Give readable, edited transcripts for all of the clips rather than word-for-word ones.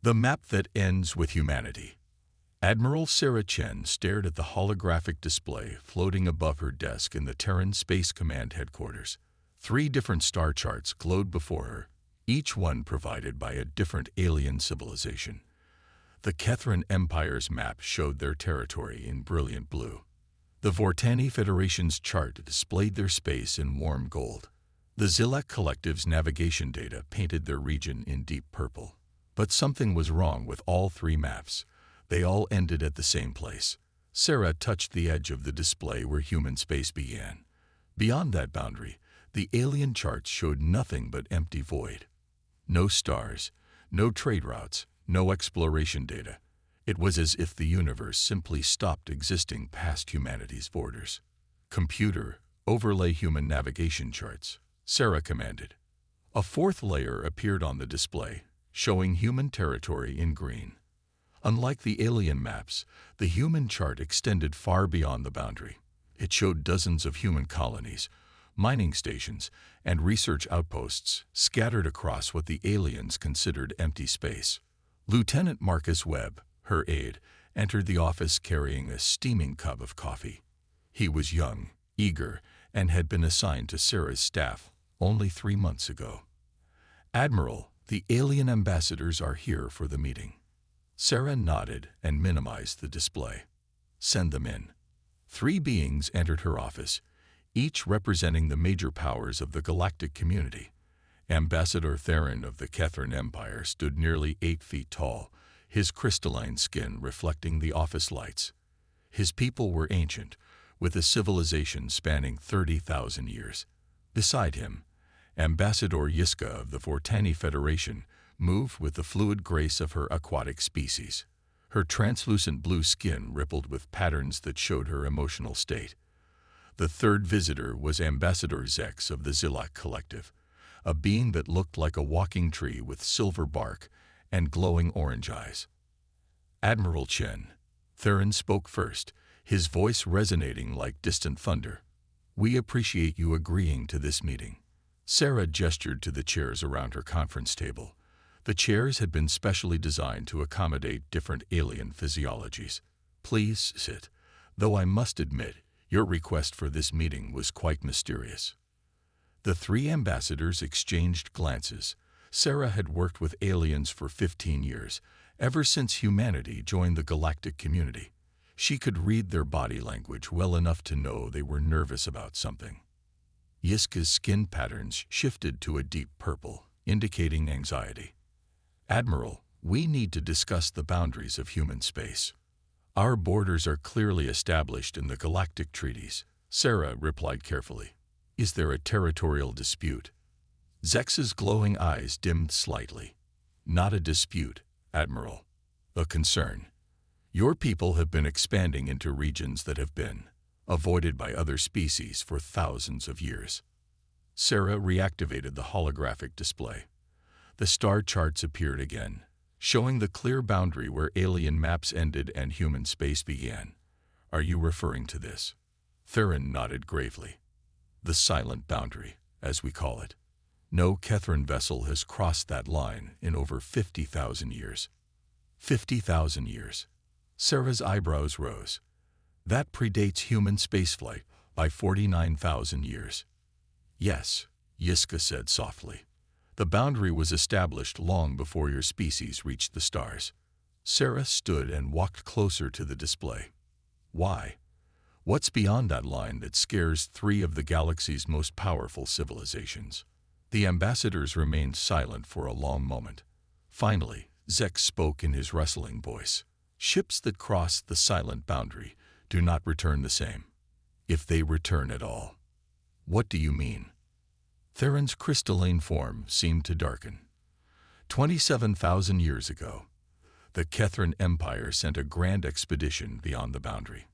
The map that ends with humanity. Admiral Sarah Chen stared at the holographic display floating above her desk in the Terran Space Command headquarters. 3 different star charts glowed before her, each one provided by a different alien civilization. The Kethran Empire's map showed their territory in brilliant blue. The Vortani Federation's chart displayed their space in warm gold. The Zilak Collective's navigation data painted their region in deep purple. But something was wrong with all 3 maps. They all ended at the same place. Sarah touched the edge of the display where human space began. Beyond that boundary, the alien charts showed nothing but empty void. No stars, no trade routes, no exploration data. It was as if the universe simply stopped existing past humanity's borders. "Computer, overlay human navigation charts," Sarah commanded. A 4th layer appeared on the display, showing human territory in green. Unlike the alien maps, the human chart extended far beyond the boundary. It showed dozens of human colonies, mining stations, and research outposts scattered across what the aliens considered empty space. Lieutenant Marcus Webb, her aide, entered the office carrying a steaming cup of coffee. He was young, eager, and had been assigned to Sarah's staff only 3 months ago. "Admiral, the alien ambassadors are here for the meeting." Sarah nodded and minimized the display. "Send them in." 3 beings entered her office, each representing the major powers of the galactic community. Ambassador Theron of the Kethran Empire stood nearly 8 feet tall, his crystalline skin reflecting the office lights. His people were ancient, with a civilization spanning 30,000 years. Beside him, Ambassador Yiska of the Vortani Federation moved with the fluid grace of her aquatic species. Her translucent blue skin rippled with patterns that showed her emotional state. The 3rd visitor was Ambassador Zex of the Zilak Collective, a being that looked like a walking tree with silver bark and glowing orange eyes. "Admiral Chen," Theron spoke first, his voice resonating like distant thunder. "We appreciate you agreeing to this meeting." Sarah gestured to the chairs around her conference table. The chairs had been specially designed to accommodate different alien physiologies. "Please sit, though I must admit, your request for this meeting was quite mysterious." The 3 ambassadors exchanged glances. Sarah had worked with aliens for 15 years, ever since humanity joined the galactic community. She could read their body language well enough to know they were nervous about something. Yiska's skin patterns shifted to a deep purple, indicating anxiety. "Admiral, we need to discuss the boundaries of human space." "Our borders are clearly established in the galactic treaties," Sarah replied carefully. "Is there a territorial dispute?" Zex's glowing eyes dimmed slightly. "Not a dispute, Admiral. A concern. Your people have been expanding into regions that have been avoided by other species for thousands of years." Sarah reactivated the holographic display. The star charts appeared again, showing the clear boundary where alien maps ended and human space began. "Are you referring to this?" Theron nodded gravely. "The silent boundary, as we call it. No Kethran vessel has crossed that line in over 50,000 years. 50,000 years. Sarah's eyebrows rose. "That predates human spaceflight by 49,000 years. "Yes," Yiska said softly. "The boundary was established long before your species reached the stars." Sarah stood and walked closer to the display. "Why? What's beyond that line that scares 3 of the galaxy's most powerful civilizations?" The ambassadors remained silent for a long moment. Finally, Zex spoke in his rustling voice. "Ships that cross the silent boundary do not return the same. If they return at all." "What do you mean?" Theron's crystalline form seemed to darken. 27,000 years ago, the Kethran Empire sent a grand expedition beyond the boundary.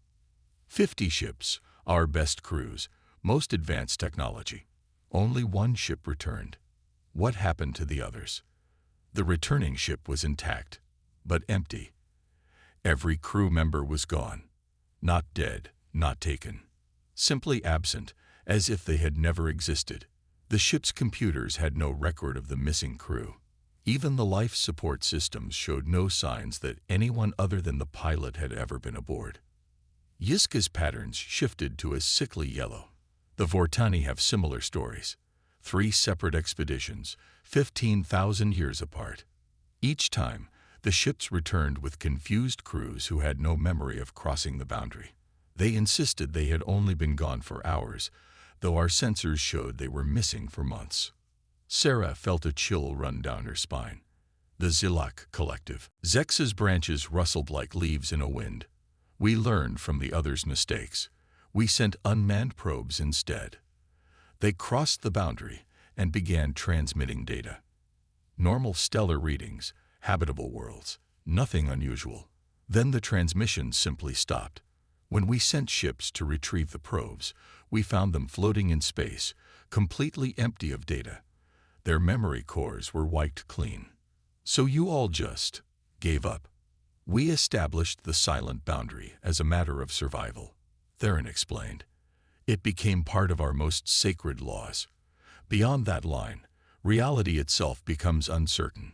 50 ships, our best crews, most advanced technology. Only 1 ship returned. What happened to the others? The returning ship was intact, but empty. Every crew member was gone. Not dead, not taken. Simply absent, as if they had never existed. The ship's computers had no record of the missing crew. Even the life support systems showed no signs that anyone other than the pilot had ever been aboard. Yiska's patterns shifted to a sickly yellow. The Vortani have similar stories. 3 separate expeditions, 15,000 years apart. Each time, the ships returned with confused crews who had no memory of crossing the boundary. They insisted they had only been gone for hours, though our sensors showed they were missing for months. Sarah felt a chill run down her spine. The Zilak Collective. Zex's branches rustled like leaves in a wind. We learned from the others' mistakes. We sent unmanned probes instead. They crossed the boundary and began transmitting data. Normal stellar readings, habitable worlds, nothing unusual. Then the transmission simply stopped. When we sent ships to retrieve the probes, we found them floating in space, completely empty of data. Their memory cores were wiped clean. So you all just gave up. We established the silent boundary as a matter of survival, Theron explained. It became part of our most sacred laws. Beyond that line, reality itself becomes uncertain.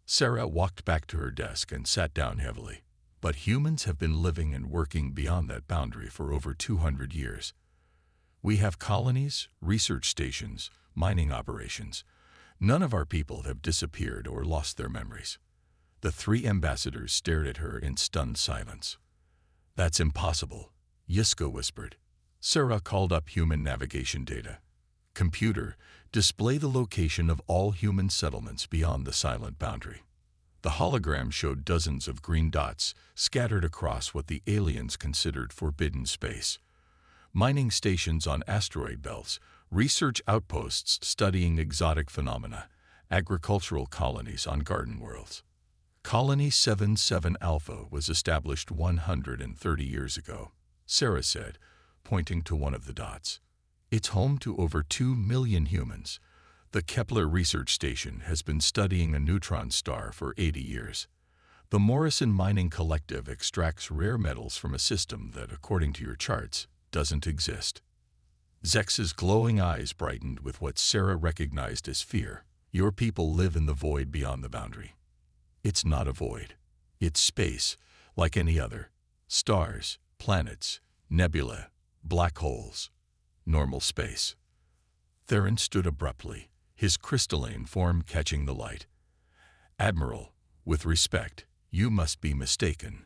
Sarah walked back to her desk and sat down heavily. But humans have been living and working beyond that boundary for over 200 years. We have colonies, research stations, mining operations. None of our people have disappeared or lost their memories. The 3 ambassadors stared at her in stunned silence. That's impossible, Yiska whispered. Sarah called up human navigation data. Computer, display the location of all human settlements beyond the silent boundary. The hologram showed dozens of green dots scattered across what the aliens considered forbidden space. Mining stations on asteroid belts, research outposts studying exotic phenomena, agricultural colonies on garden worlds. Colony 77 Alpha was established 130 years ago, Sarah said, pointing to one of the dots. It's home to over 2 million humans. The Kepler Research Station has been studying a neutron star for 80 years. The Morrison Mining Collective extracts rare metals from a system that, according to your charts, doesn't exist. Zex's glowing eyes brightened with what Sarah recognized as fear. Your people live in the void beyond the boundary. It's not a void. It's space, like any other. Stars, planets, nebulae, black holes. Normal space. Theron stood abruptly, his crystalline form catching the light. Admiral, with respect, you must be mistaken.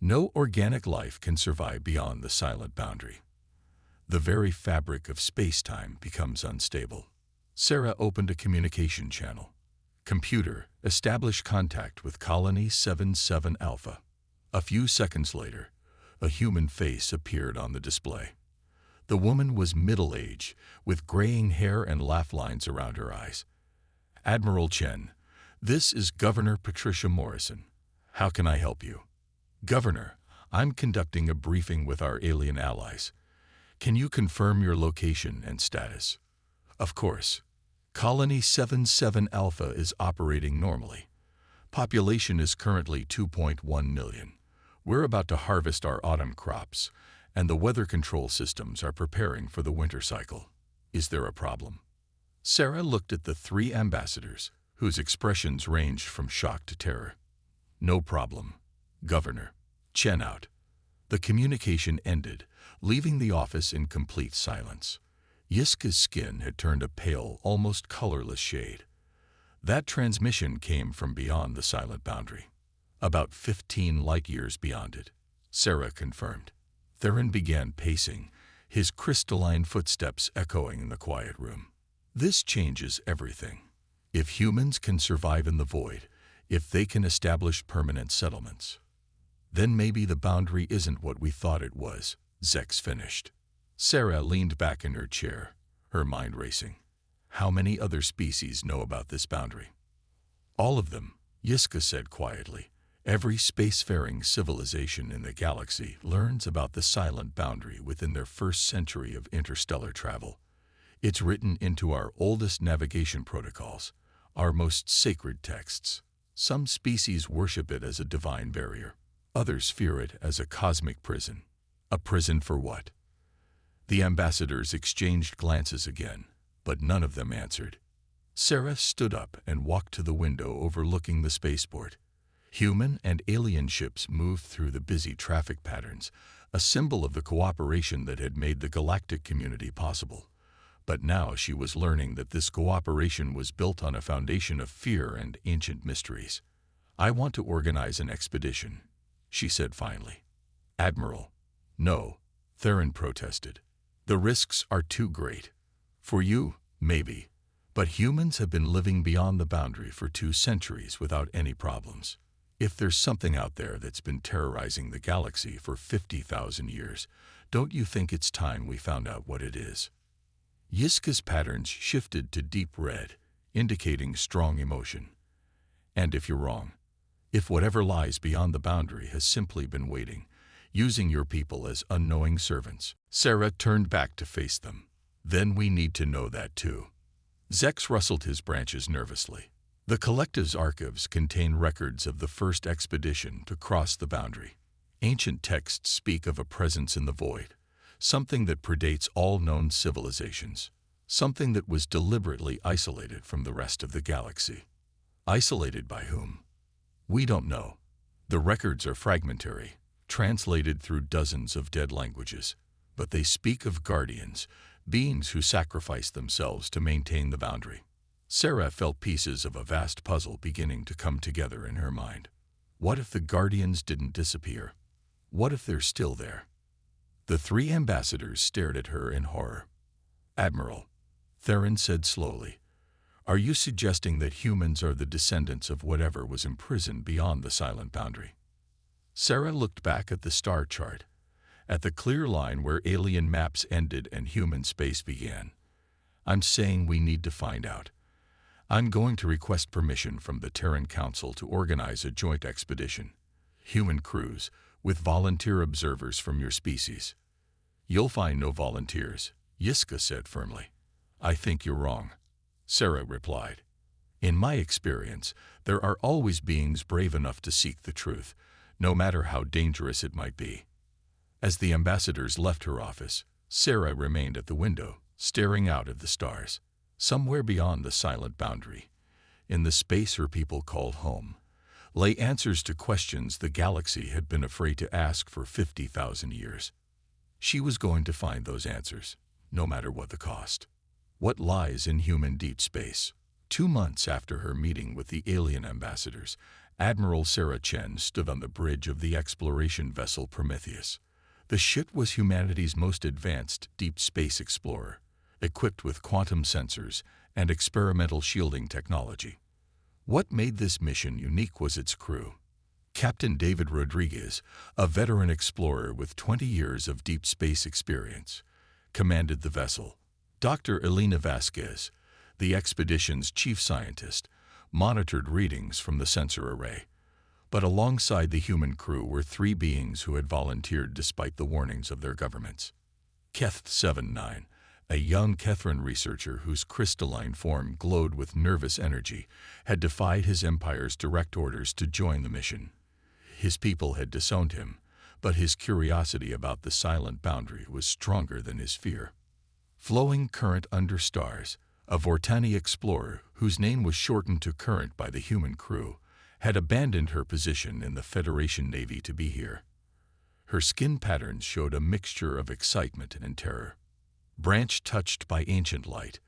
No organic life can survive beyond the silent boundary. The very fabric of space-time becomes unstable. Sarah opened a communication channel. Computer, establish contact with Colony 77 Alpha. A few seconds later, a human face appeared on the display. The woman was middle-aged, with graying hair and laugh lines around her eyes. Admiral Chen, this is Governor Patricia Morrison. How can I help you? Governor, I'm conducting a briefing with our alien allies. Can you confirm your location and status? Of course. Colony 77 Alpha is operating normally. Population is currently 2.1 million. We're about to harvest our autumn crops, and the weather control systems are preparing for the winter cycle. Is there a problem? Sarah looked at the 3 ambassadors, whose expressions ranged from shock to terror. No problem, Governor. Chen out. The communication ended, leaving the office in complete silence. Yiska's skin had turned a pale, almost colorless shade. That transmission came from beyond the silent boundary. About 15 light-years beyond it, Sarah confirmed. Theron began pacing, his crystalline footsteps echoing in the quiet room. This changes everything. If humans can survive in the void, if they can establish permanent settlements, then maybe the boundary isn't what we thought it was, Zex finished. Sarah leaned back in her chair, her mind racing. How many other species know about this boundary? All of them, Yiska said quietly. Every spacefaring civilization in the galaxy learns about the silent boundary within their first century of interstellar travel. It's written into our oldest navigation protocols, our most sacred texts. Some species worship it as a divine barrier. Others fear it as a cosmic prison. A prison for what? The ambassadors exchanged glances again, but none of them answered. Sarah stood up and walked to the window overlooking the spaceport. Human and alien ships moved through the busy traffic patterns, a symbol of the cooperation that had made the galactic community possible. But now she was learning that this cooperation was built on a foundation of fear and ancient mysteries. "I want to organize an expedition," she said finally. "Admiral." "No," Theron protested. "The risks are too great. For you, maybe. But humans have been living beyond the boundary for 2 centuries without any problems. If there's something out there that's been terrorizing the galaxy for 50,000 years, don't you think it's time we found out what it is?" Yiska's patterns shifted to deep red, indicating strong emotion. "And if you're wrong, if whatever lies beyond the boundary has simply been waiting, using your people as unknowing servants." Sarah turned back to face them. "Then we need to know that too." Zex rustled his branches nervously. The collective's archives contain records of the first expedition to cross the boundary. Ancient texts speak of a presence in the void, something that predates all known civilizations, something that was deliberately isolated from the rest of the galaxy. Isolated by whom? We don't know. The records are fragmentary, translated through dozens of dead languages, but they speak of guardians, beings who sacrificed themselves to maintain the boundary. Sarah felt pieces of a vast puzzle beginning to come together in her mind. What if the guardians didn't disappear? What if they're still there? The 3 ambassadors stared at her in horror. "Admiral," Theron said slowly, "are you suggesting that humans are the descendants of whatever was imprisoned beyond the silent boundary?" Sarah looked back at the star chart, at the clear line where alien maps ended and human space began. "I'm saying we need to find out. I'm going to request permission from the Terran Council to organize a joint expedition. Human crews, with volunteer observers from your species." "You'll find no volunteers," Yiska said firmly. "I think you're wrong," Sarah replied. "In my experience, there are always beings brave enough to seek the truth, no matter how dangerous it might be." As the ambassadors left her office, Sarah remained at the window, staring out at the stars. Somewhere beyond the silent boundary, in the space her people called home, lay answers to questions the galaxy had been afraid to ask for 50,000 years. She was going to find those answers, no matter what the cost. What lies in human deep space? 2 months after her meeting with the alien ambassadors, Admiral Sarah Chen stood on the bridge of the exploration vessel Prometheus. The ship was humanity's most advanced deep space explorer, equipped with quantum sensors and experimental shielding technology. What made this mission unique was its crew. Captain David Rodriguez, a veteran explorer with 20 years of deep space experience, commanded the vessel. Dr. Elena Vasquez, the expedition's chief scientist, monitored readings from the sensor array. But alongside the human crew were 3 beings who had volunteered despite the warnings of their governments. Keth 79, a young Kethran researcher whose crystalline form glowed with nervous energy, had defied his empire's direct orders to join the mission. His people had disowned him, but his curiosity about the silent boundary was stronger than his fear. Flowing Current Under Stars, a Vortani explorer whose name was shortened to Current by the human crew, had abandoned her position in the Federation Navy to be here. Her skin patterns showed a mixture of excitement and terror. Branch touched by ancient light,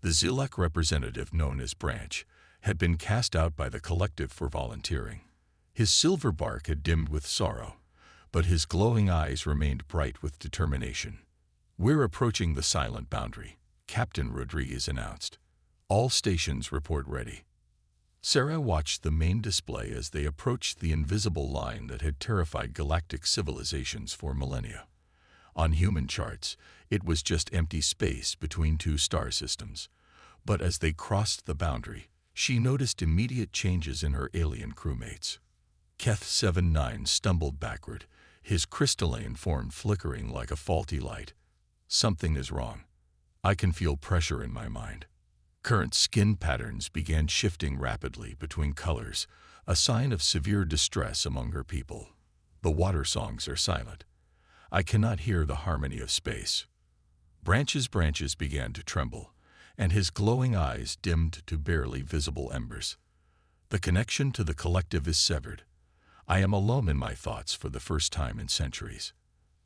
the Zilak representative known as Branch had been cast out by the collective for volunteering. His silver bark had dimmed with sorrow, but his glowing eyes remained bright with determination. "We're approaching the silent boundary," Captain Rodriguez announced. "All stations report ready." Sarah watched the main display as they approached the invisible line that had terrified galactic civilizations for millennia. On human charts, it was just empty space between 2 star systems. But as they crossed the boundary, she noticed immediate changes in her alien crewmates. Keth 79 stumbled backward, his crystalline form flickering like a faulty light. "Something is wrong. I can feel pressure in my mind." Current skin patterns began shifting rapidly between colors, a sign of severe distress among her people. "The water songs are silent. I cannot hear the harmony of space." Branches began to tremble, and his glowing eyes dimmed to barely visible embers. The connection to the collective is severed. I am alone in my thoughts for the first time in centuries.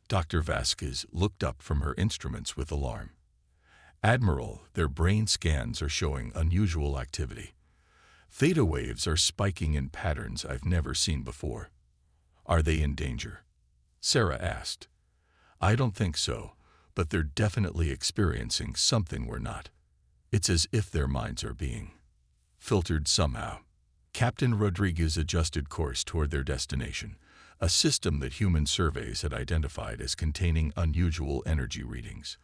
Dr. Vasquez looked up from her instruments with alarm. Admiral, their brain scans are showing unusual activity. Theta waves are spiking in patterns I've never seen before. Are they in danger? Sarah asked. I don't think so, but they're definitely experiencing something we're not. It's as if their minds are being filtered somehow. Captain Rodriguez adjusted course toward their destination, a system that human surveys had identified as containing unusual energy readings.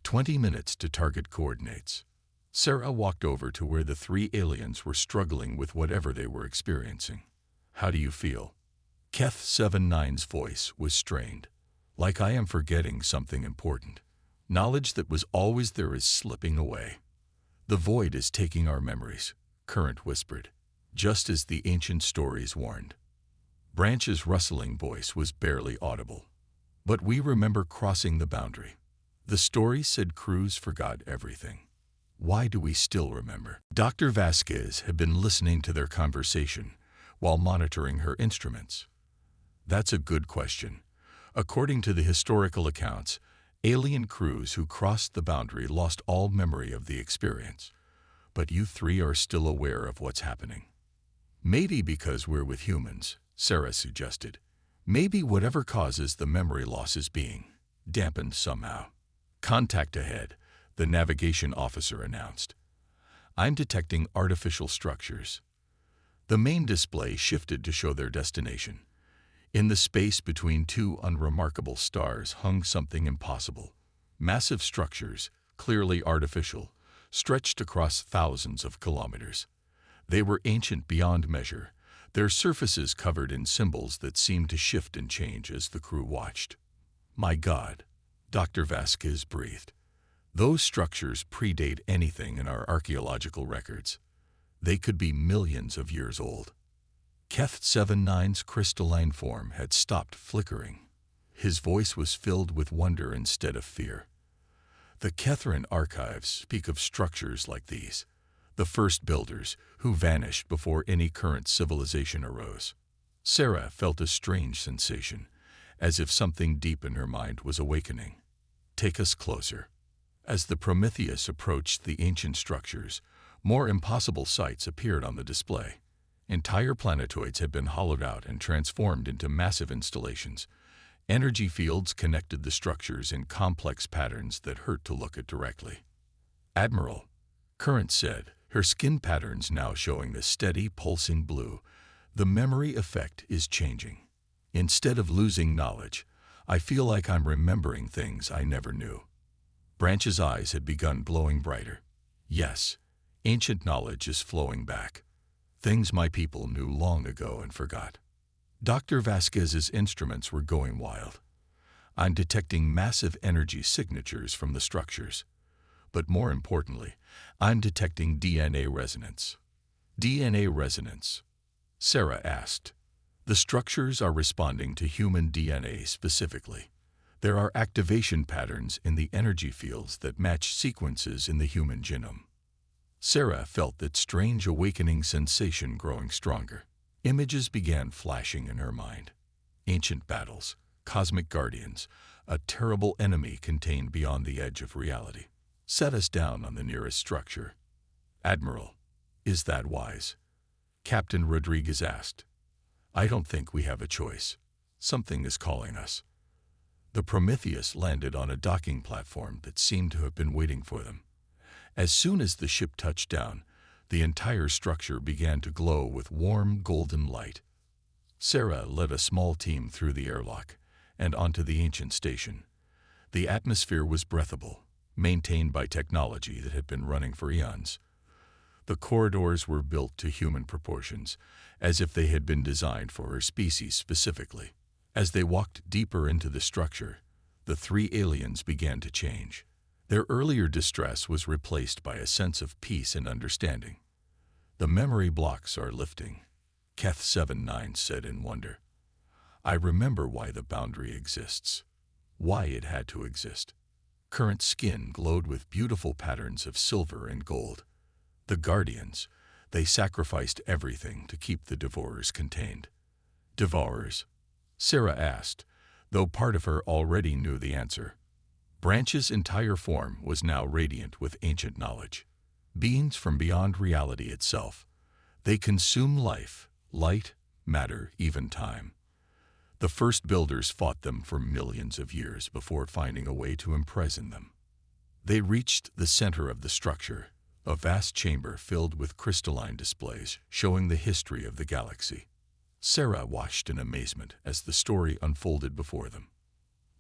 20 minutes to target coordinates. Sarah walked over to where the three aliens were struggling with whatever they were experiencing. How do you feel? Keth 79's voice was strained. Like I am forgetting something important. Knowledge that was always there is slipping away. The void is taking our memories, Current whispered, just as the ancient stories warned. Branch's rustling voice was barely audible. But we remember crossing the boundary. The story said crews forgot everything. Why do we still remember? Dr. Vasquez had been listening to their conversation while monitoring her instruments. That's a good question. According to the historical accounts, alien crews who crossed the boundary lost all memory of the experience. But you three are still aware of what's happening. Maybe because we're with humans, Sarah suggested. Maybe whatever causes the memory loss is being dampened somehow. Contact ahead, the navigation officer announced. I'm detecting artificial structures. The main display shifted to show their destination. In the space between two unremarkable stars hung something impossible. Massive structures, clearly artificial, stretched across thousands of kilometers. They were ancient beyond measure, their surfaces covered in symbols that seemed to shift and change as the crew watched. My God, Dr. Vasquez breathed. Those structures predate anything in our archaeological records. They could be millions of years old. Keth 79's crystalline form had stopped flickering. His voice was filled with wonder instead of fear. The Kethran archives speak of structures like these, the first builders who vanished before any current civilization arose. Sarah felt a strange sensation, as if something deep in her mind was awakening. Take us closer. As the Prometheus approached the ancient structures, more impossible sights appeared on the display. Entire planetoids had been hollowed out and transformed into massive installations. Energy fields connected the structures in complex patterns that hurt to look at directly. Admiral, Current said, her skin patterns now showing the steady, pulsing blue. The memory effect is changing. Instead of losing knowledge, I feel like I'm remembering things I never knew. Branch's eyes had begun glowing brighter. Yes, ancient knowledge is flowing back. Things my people knew long ago and forgot. Dr. Vasquez's instruments were going wild. I'm detecting massive energy signatures from the structures. But more importantly, I'm detecting DNA resonance. DNA resonance? Sarah asked. The structures are responding to human DNA specifically. There are activation patterns in the energy fields that match sequences in the human genome. Sarah felt that strange awakening sensation growing stronger. Images began flashing in her mind. Ancient battles, cosmic guardians, a terrible enemy contained beyond the edge of reality. Set us down on the nearest structure. Admiral, is that wise? Captain Rodriguez asked. I don't think we have a choice. Something is calling us. The Prometheus landed on a docking platform that seemed to have been waiting for them. As soon as the ship touched down, the entire structure began to glow with warm, golden light. Sarah led a small team through the airlock and onto the ancient station. The atmosphere was breathable, maintained by technology that had been running for eons. The corridors were built to human proportions, as if they had been designed for her species specifically. As they walked deeper into the structure, the three aliens began to change. Their earlier distress was replaced by a sense of peace and understanding. The memory blocks are lifting, Keth 79 said in wonder. I remember why the boundary exists, why it had to exist. Current's skin glowed with beautiful patterns of silver and gold. The Guardians, they sacrificed everything to keep the Devourers contained. Devourers? Sarah asked, though part of her already knew the answer. Branch's entire form was now radiant with ancient knowledge. Beings from beyond reality itself. They consume life, light, matter, even time. The first builders fought them for millions of years before finding a way to imprison them. They reached the center of the structure, a vast chamber filled with crystalline displays showing the history of the galaxy. Sarah watched in amazement as the story unfolded before them.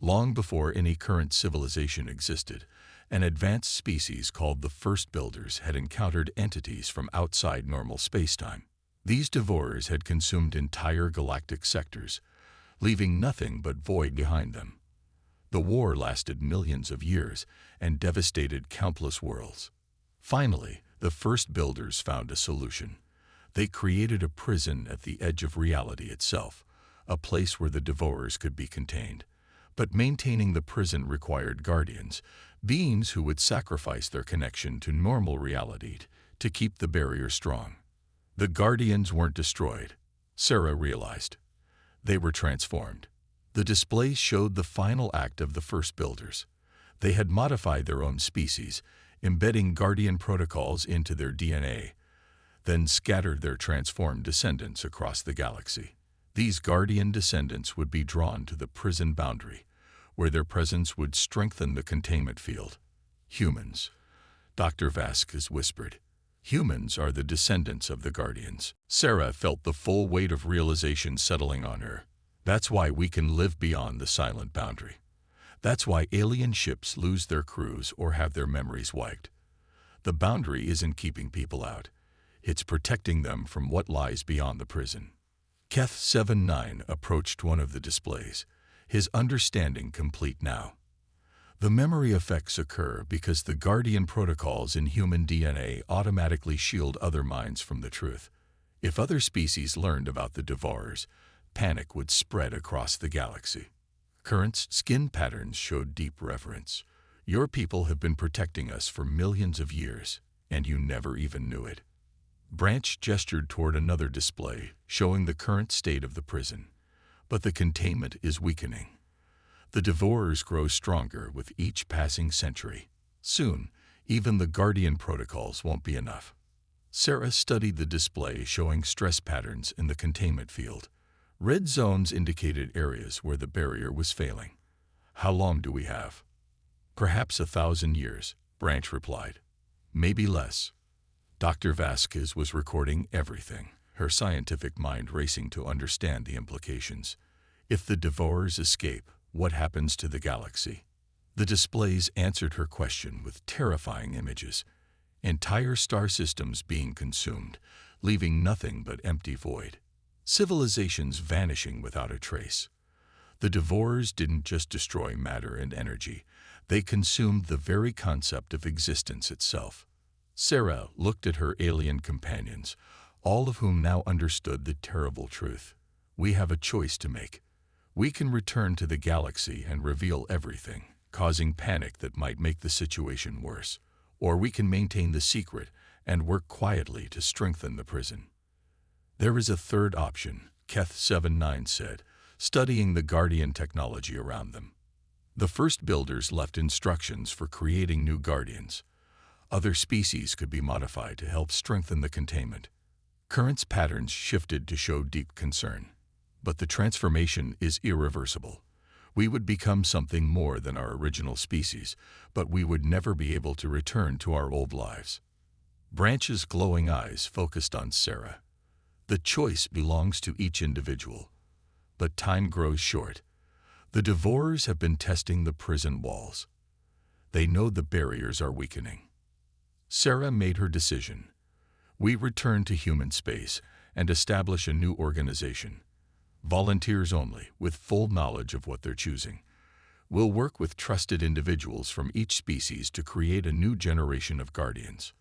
Long before any current civilization existed, an advanced species called the First Builders had encountered entities from outside normal spacetime. These Devourers had consumed entire galactic sectors, leaving nothing but void behind them. The war lasted millions of years and devastated countless worlds. Finally, the First Builders found a solution. They created a prison at the edge of reality itself, a place where the Devourers could be contained. But maintaining the prison required guardians, beings who would sacrifice their connection to normal reality to keep the barrier strong. The guardians weren't destroyed, Sarah realized. They were transformed. The displays showed the final act of the First Builders. They had modified their own species, embedding guardian protocols into their DNA, then scattered their transformed descendants across the galaxy. These guardian descendants would be drawn to the prison boundary, where their presence would strengthen the containment field. Humans, Dr. Vasquez whispered. Humans are the descendants of the Guardians. Sarah felt the full weight of realization settling on her. That's why we can live beyond the silent boundary. That's why alien ships lose their crews or have their memories wiped. The boundary isn't keeping people out. It's protecting them from what lies beyond the prison. Keth 7-9 approached one of the displays, his understanding complete now. The memory effects occur because the Guardian protocols in human DNA automatically shield other minds from the truth. If other species learned about the Devourers, panic would spread across the galaxy. Current's skin patterns showed deep reverence. Your people have been protecting us for millions of years, and you never even knew it. Branch gestured toward another display, showing the current state of the prison. But the containment is weakening. The Devourers grow stronger with each passing century. Soon, even the Guardian protocols won't be enough. Sarah studied the display showing stress patterns in the containment field. Red zones indicated areas where the barrier was failing. How long do we have? Perhaps 1,000 years, Branch replied. Maybe less. Dr. Vasquez was recording everything, her scientific mind racing to understand the implications. If the Devourers escape, what happens to the galaxy? The displays answered her question with terrifying images. Entire star systems being consumed, leaving nothing but empty void. Civilizations vanishing without a trace. The Devourers didn't just destroy matter and energy, they consumed the very concept of existence itself. Sarah looked at her alien companions, all of whom now understood the terrible truth. We have a choice to make. We can return to the galaxy and reveal everything, causing panic that might make the situation worse. Or we can maintain the secret and work quietly to strengthen the prison. There is a third option, Keth 7-9 said, studying the Guardian technology around them. The First Builders left instructions for creating new Guardians. Other species could be modified to help strengthen the containment. Current's patterns shifted to show deep concern. But the transformation is irreversible. We would become something more than our original species, but we would never be able to return to our old lives. Branch's glowing eyes focused on Sarah. The choice belongs to each individual. But time grows short. The Devourers have been testing the prison walls. They know the barriers are weakening. Sarah made her decision. We return to human space and establish a new organization. Volunteers only, with full knowledge of what they're choosing. We'll work with trusted individuals from each species to create a new generation of Guardians.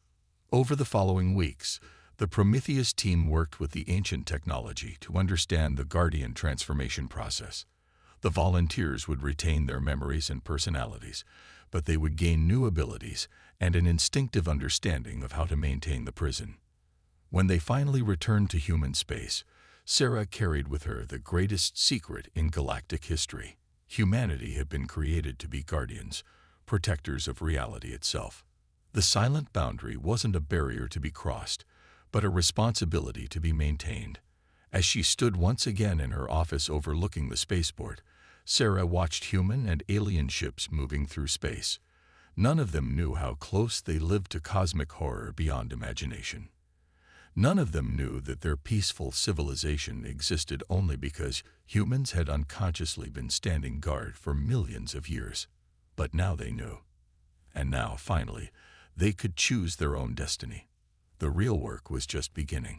Over the following weeks, the Prometheus team worked with the ancient technology to understand the Guardian transformation process. The volunteers would retain their memories and personalities, but they would gain new abilities and an instinctive understanding of how to maintain the prison. When they finally returned to human space, Sarah carried with her the greatest secret in galactic history. Humanity had been created to be guardians, protectors of reality itself. The silent boundary wasn't a barrier to be crossed, but a responsibility to be maintained. As she stood once again in her office overlooking the spaceport, Sarah watched human and alien ships moving through space. None of them knew how close they lived to cosmic horror beyond imagination. None of them knew that their peaceful civilization existed only because humans had unconsciously been standing guard for millions of years. But now they knew. And now, finally, they could choose their own destiny. The real work was just beginning.